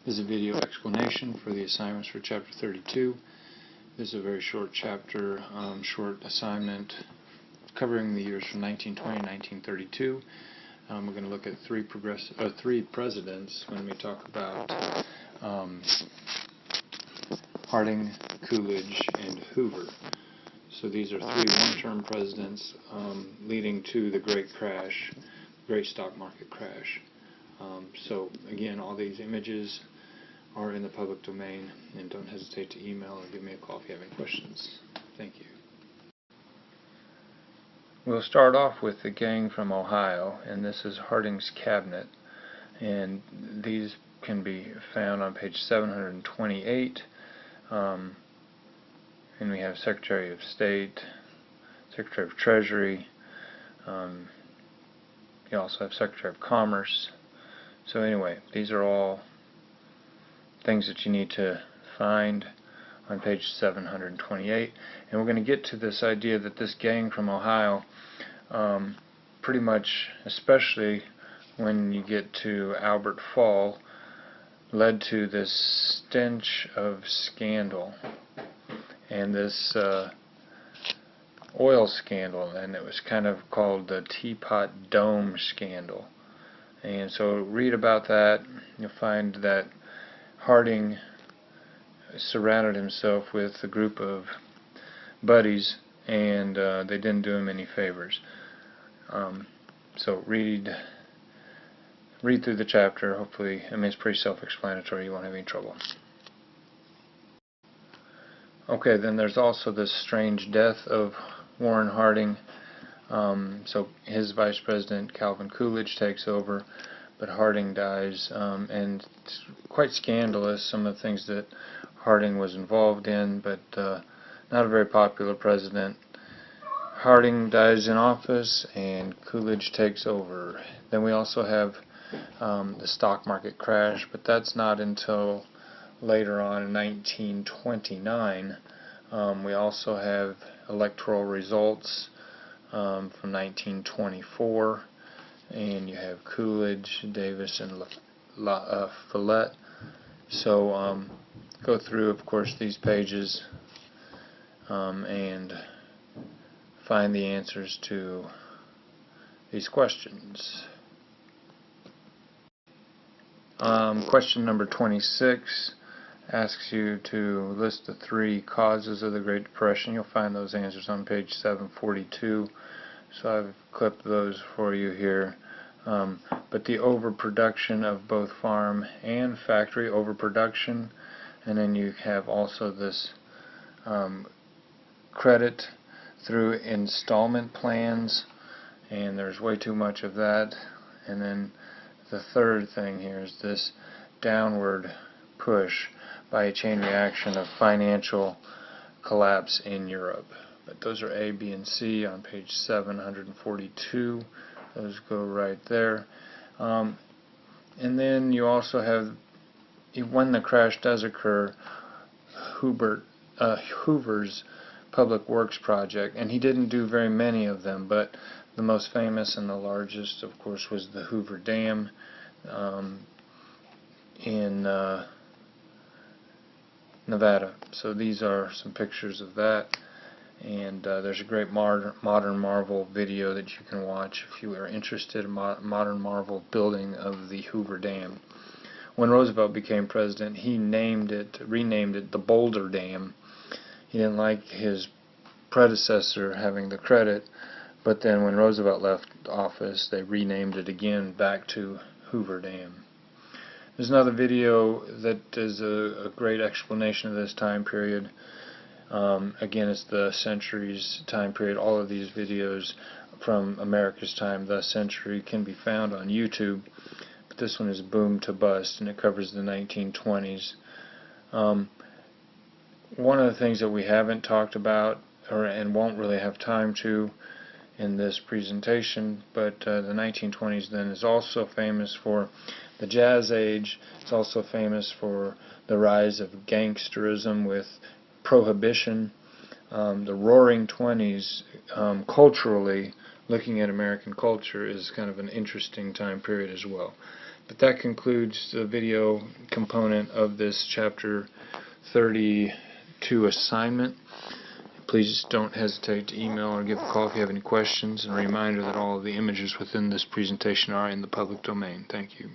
This is a video explanation for the assignments for Chapter 32. This is a very short chapter, short assignment covering the years from 1920 to 1932. We're going to look at three presidents when we talk about Harding, Coolidge, and Hoover. So these are three one-term presidents leading to the great stock market crash. So again, all these images are in the public domain, and don't hesitate to email or give me a call if you have any questions. Thank you. We'll start off with the gang from Ohio, and this is Harding's cabinet, and these can be found on page 728. And we have Secretary of State, Secretary of Treasury, you also have Secretary of Commerce. So anyway, these are all things that you need to find on page 728, and we're going to get to this idea that this gang from Ohio, pretty much, especially when you get to Albert Fall, led to this stench of scandal, and this oil scandal, and it was kind of called the Teapot Dome scandal. And so read about that. You'll find that Harding surrounded himself with a group of buddies, and they didn't do him any favors. So read through the chapter. Hopefully, I mean, it's pretty self-explanatory. You won't have any trouble. Okay, then there's also this strange death of Warren Harding. So his vice president, Calvin Coolidge, takes over, but Harding dies, and it's quite scandalous, some of the things that Harding was involved in, but not a very popular president. Harding dies in office, and Coolidge takes over. Then we also have the stock market crash, but that's not until later on in 1929. We also have electoral results from 1924, and you have Coolidge, Davis, and Follett. So go through, of course, these pages and find the answers to these questions. Question number 26 asks you to list the three causes of the Great Depression. You'll find those answers on page 742. So I've clipped those for you here. But the overproduction of both farm and factory overproduction, and then you have also this credit through installment plans, and there's way too much of that. And then the third thing here is this downward push by a chain reaction of financial collapse in Europe. But those are A, B, and C on page 742. Those go right there. And then you also have, when the crash does occur, Hoover's Public Works project, and he didn't do very many of them, but the most famous and the largest, of course, was the Hoover Dam in Nevada. So these are some pictures of that, and there's a great Modern Marvel video that you can watch if you are interested in Modern Marvel building of the Hoover Dam. When Roosevelt became president, he renamed it the Boulder Dam. He didn't like his predecessor having the credit, but then when Roosevelt left office, they renamed it again back to Hoover Dam. There's another video that is a great explanation of this time period. Again, it's the centuries time period. All of these videos from America's time, the century, can be found on YouTube. But this one is Boom to Bust, and it covers the 1920s. One of the things that we haven't talked about, and won't really have time to in this presentation, but the 1920s then is also famous for the Jazz Age. It's also famous for the rise of gangsterism with Prohibition. The Roaring Twenties, culturally, looking at American culture, is kind of an interesting time period as well. But that concludes the video component of this Chapter 32 assignment. Please don't hesitate to email or give a call if you have any questions, and a reminder that all of the images within this presentation are in the public domain. Thank you.